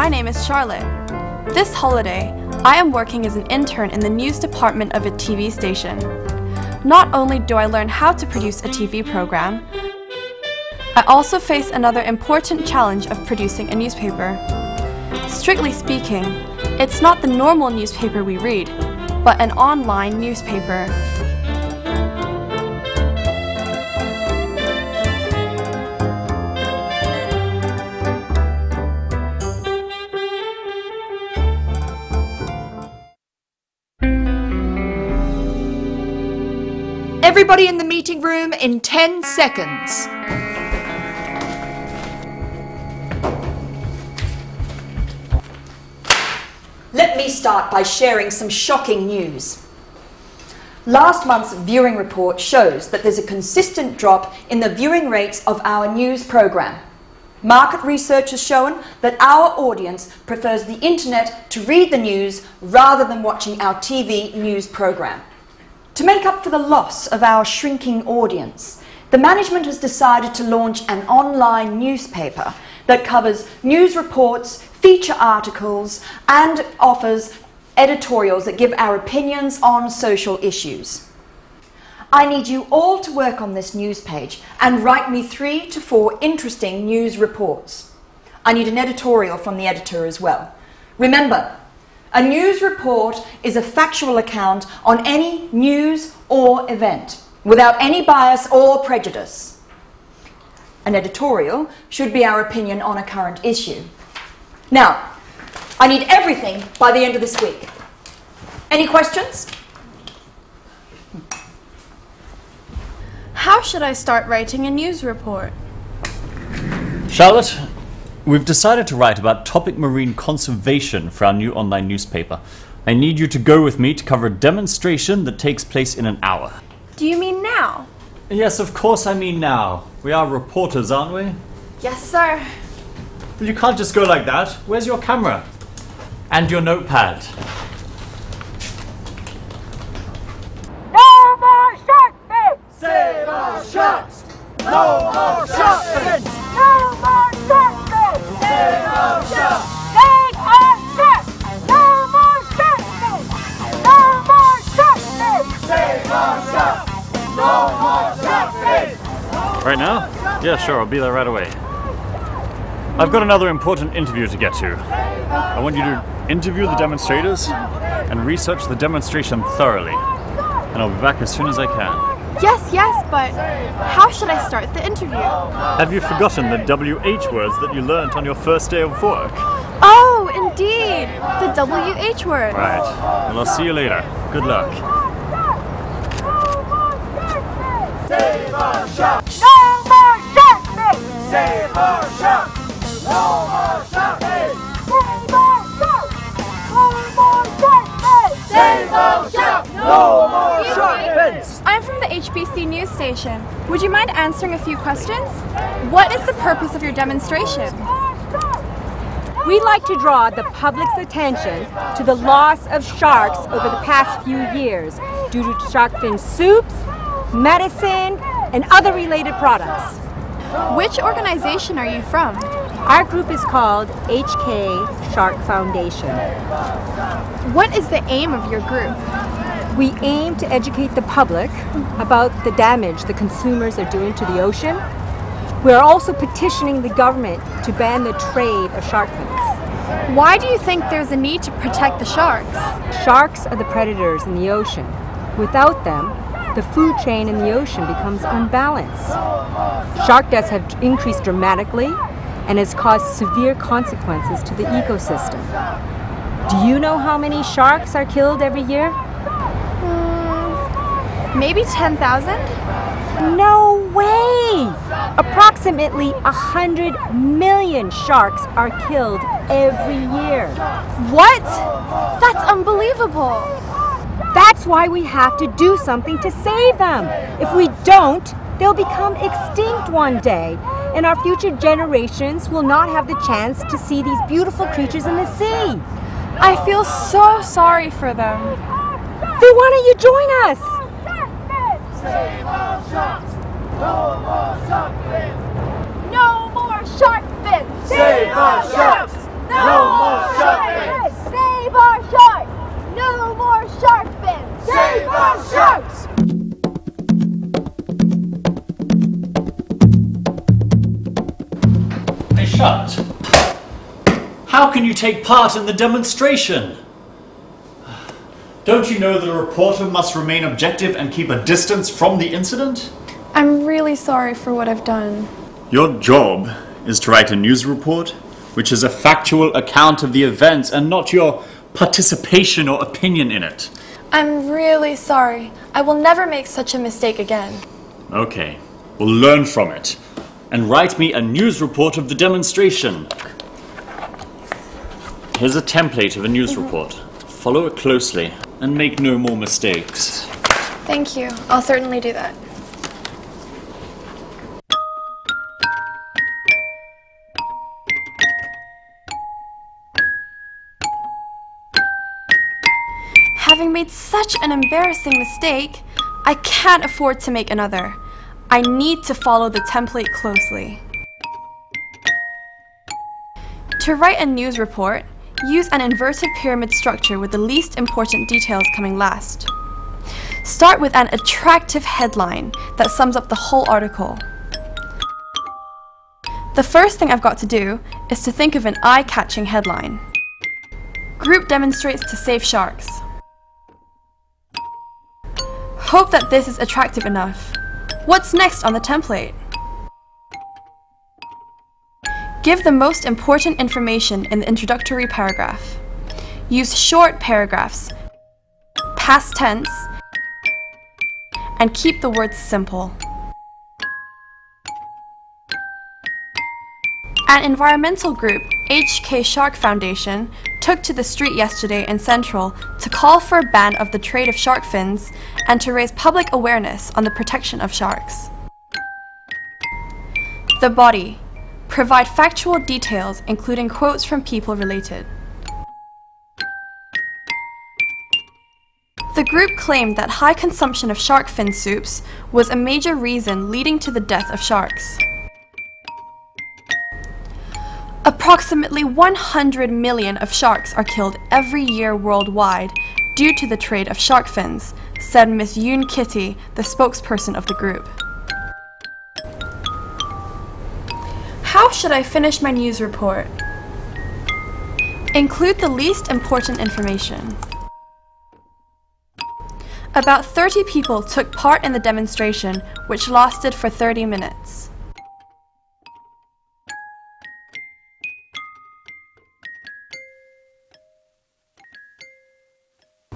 my name is Charlotte. This holiday, I am working as an intern in the news department of a TV station. Not only do I learn how to produce a TV program, I also face another important challenge of producing a newspaper. Strictly speaking, it's not the normal newspaper we read, but an online newspaper. Everybody in the meeting room in 10 seconds. Let me start by sharing some shocking news. Last month's viewing report shows that there's a consistent drop in the viewing rates of our news program. Market research has shown that our audience prefers the internet to read the news rather than watching our TV news program. To make up for the loss of our shrinking audience, the management has decided to launch an online newspaper that covers news reports, feature articles, and offers editorials that give our opinions on social issues. I need you all to work on this news page and write me 3 to 4 interesting news reports. I need an editorial from the editor as well. Remember, a news report is a factual account on any news or event, without any bias or prejudice. An editorial should be our opinion on a current issue. Now, I need everything by the end of this week. Any questions? How should I start writing a news report? Charlotte, we've decided to write about topic marine conservation for our new online newspaper. I need you to go with me to cover a demonstration that takes place in an hour. Do you mean now? Yes, of course I mean now. We are reporters, aren't we? Yes, sir. But you can't just go like that. Where's your camera? And your notepad? No more shark fins! Save our sharks! No more shark fins! No more shark fins! Save our sharks! Save our sharks! No more shark fins! No more shark fins! Save our sharks! No more shark fins! Right now? Yeah, sure, I'll be there right away. I've got another important interview to get to. I want you to interview the demonstrators and research the demonstration thoroughly. And I'll be back as soon as I can. Yes, but how should I start the interview? Have you forgotten the WH words that you learned on your first day of work? Oh, indeed! The WH words. Right. Well, I'll see you later. Good luck. Save our sharks! No more shark fins! Save our sharks! No more shark fins! Save our sharks! No more shark fins! Save our sharks! No more shark fins! I'm from the HBC news station. Would you mind answering a few questions? What is the purpose of your demonstration? We'd like to draw the public's attention to the loss of sharks over the past few years due to shark fin soups, medicine, and other related products. Which organization are you from? Our group is called HK Shark Foundation. What is the aim of your group? We aim to educate the public about the damage the consumers are doing to the ocean. We are also petitioning the government to ban the trade of shark fins. Why do you think there's a need to protect the sharks? Sharks are the predators in the ocean. Without them, the food chain in the ocean becomes unbalanced. Shark deaths have increased dramatically and has caused severe consequences to the ecosystem. Do you know how many sharks are killed every year? Maybe 10,000? No way! Approximately 100 million sharks are killed every year. What? That's unbelievable! That's why we have to do something to save them. If we don't, they'll become extinct one day, and our future generations will not have the chance to see these beautiful creatures in the sea. I feel so sorry for them. Then why don't you join us? Save our sharks! No more shark fins! No more shark fins! Save our sharks! No No more shark fins! Save our sharks! No more shark fins! Save our sharks! Hey, shut. How can you take part in the demonstration? Don't you know that a reporter must remain objective and keep a distance from the incident? I'm really sorry for what I've done. Your job is to write a news report, which is a factual account of the events and not your participation or opinion in it. I'm really sorry. I will never make such a mistake again. Okay, well, learn from it and write me a news report of the demonstration. Here's a template of a news report. Follow it closely and make no more mistakes. Thank you. I'll certainly do that. Having made such an embarrassing mistake, I can't afford to make another. I need to follow the template closely. To write a news report, use an inverted pyramid structure with the least important details coming last. Start with an attractive headline that sums up the whole article. The first thing I've got to do is to think of an eye-catching headline. Group demonstrates to save sharks. Hope that this is attractive enough. What's next on the template? Give the most important information in the introductory paragraph. Use short paragraphs, past tense, and keep the words simple. An environmental group, HK Shark Foundation, took to the street yesterday in Central to call for a ban of the trade of shark fins and to raise public awareness on the protection of sharks. The body. Provide factual details, including quotes from people related. The group claimed that high consumption of shark fin soups was a major reason leading to the death of sharks. Approximately 100 million of sharks are killed every year worldwide due to the trade of shark fins, said Miss Yoon Kitty, the spokesperson of the group. How should I finish my news report? Include the least important information. About 30 people took part in the demonstration, which lasted for 30 minutes.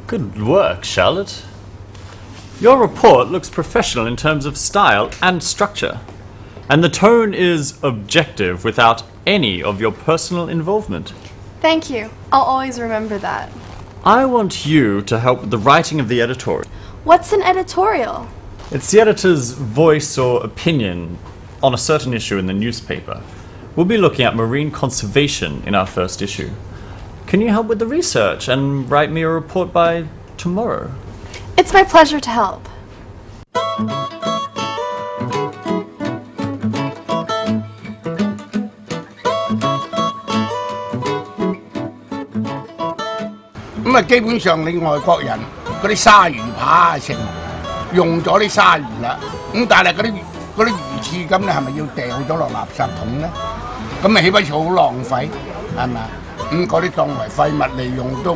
Good work, Charlotte. Your report looks professional in terms of style and structure. And the tone is objective without any of your personal involvement. Thank you. I'll always remember that. I want you to help with the writing of the editorial. What's an editorial? It's the editor's voice or opinion on a certain issue in the newspaper. We'll be looking at marine conservation in our first issue. Can you help with the research and write me a report by tomorrow? It's my pleasure to help.咁啊，基本上你外國人嗰啲鯊魚扒啊成用咗啲鯊魚啦，咁但係嗰啲魚翅咁咧係咪要掉咗落垃圾桶咧？咁咪豈不是好浪費係咪？咁嗰啲當為廢物利用都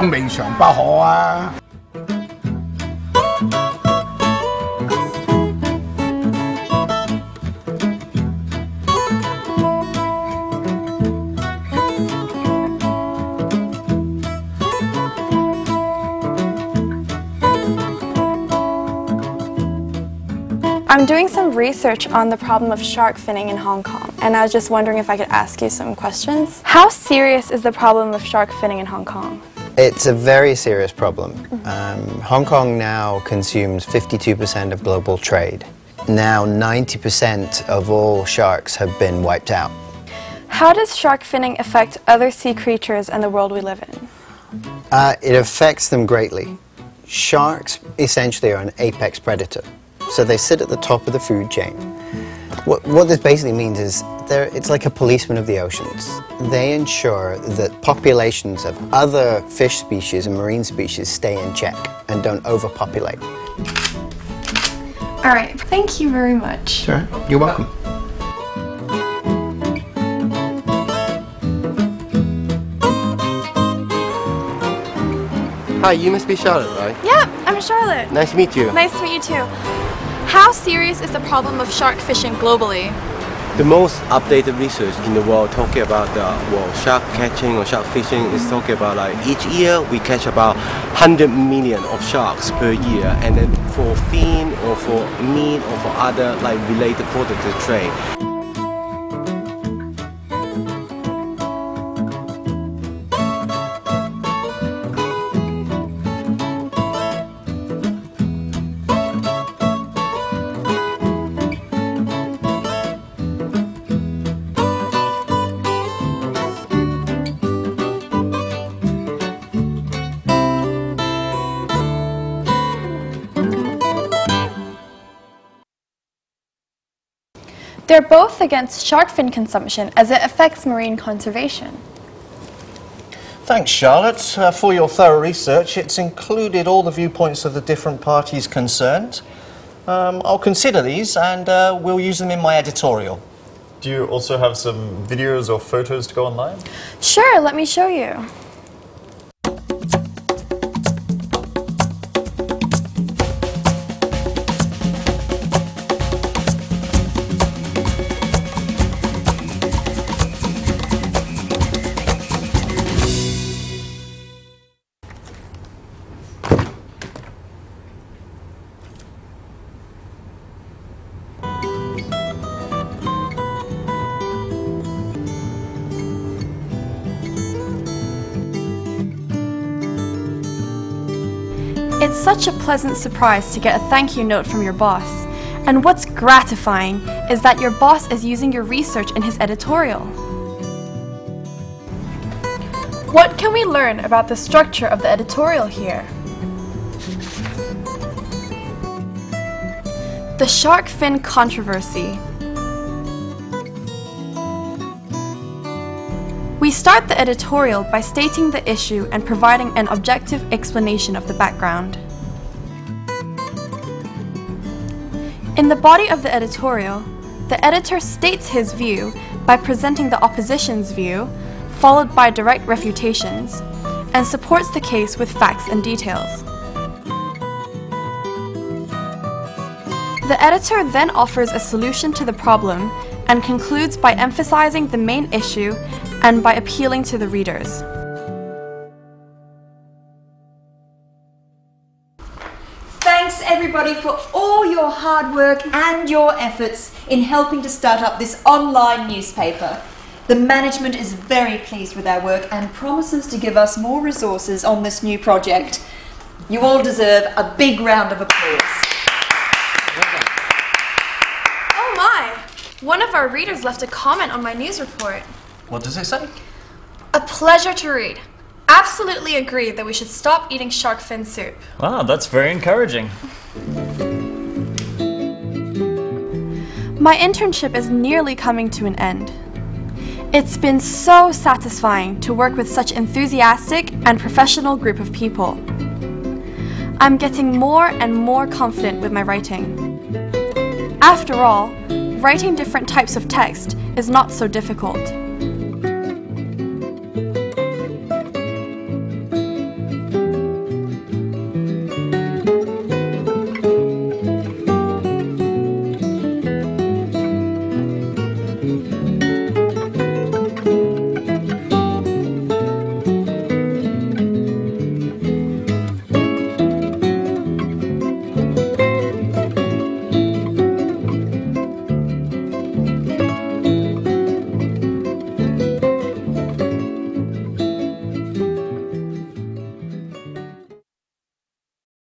未嘗不可啊！I'm doing some research on the problem of shark finning in Hong Kong, and I was just wondering if I could ask you some questions. How serious is the problem of shark finning in Hong Kong? It's a very serious problem. Hong Kong now consumes 52% of global trade. Now 90% of all sharks have been wiped out. How does shark finning affect other sea creatures and the world we live in? It affects them greatly. Sharks essentially are an apex predator. So they sit at the top of the food chain. What this basically means is It's like a policeman of the oceans. They ensure that populations of other fish species and marine species stay in check and don't overpopulate. All right, thank you very much. Sure, you're welcome. Hi, you must be Charlotte, right? Yeah, I'm Charlotte. Nice to meet you. Nice to meet you too. How serious is the problem of shark fishing globally? The most updated research in the world talking about the shark catching or shark fishing is talking about like each year we catch about 100 million of sharks per year, and then for fin or for meat or for other like related products to trade. They're both against shark fin consumption as it affects marine conservation. Thanks, Charlotte, for your thorough research. It's included all the viewpoints of the different parties concerned. I'll consider these and we'll use them in my editorial. Do you also have some videos or photos to go online? Sure, let me show you. It's such a pleasant surprise to get a thank you note from your boss. And what's gratifying is that your boss is using your research in his editorial. What can we learn about the structure of the editorial here? The shark fin controversy. We start the editorial by stating the issue and providing an objective explanation of the background. In the body of the editorial, the editor states his view by presenting the opposition's view, followed by direct refutations, and supports the case with facts and details. The editor then offers a solution to the problem and concludes by emphasizing the main issue and by appealing to the readers. Thanks everybody for all your hard work and your efforts in helping to start up this online newspaper. The management is very pleased with our work and promises to give us more resources on this new project. You all deserve a big round of applause. Oh my! One of our readers left a comment on my news report. What does it say? A pleasure to read. Absolutely agree that we should stop eating shark fin soup. Wow, that's very encouraging. My internship is nearly coming to an end. It's been so satisfying to work with such enthusiastic and professional group of people. I'm getting more and more confident with my writing. After all, writing different types of text is not so difficult.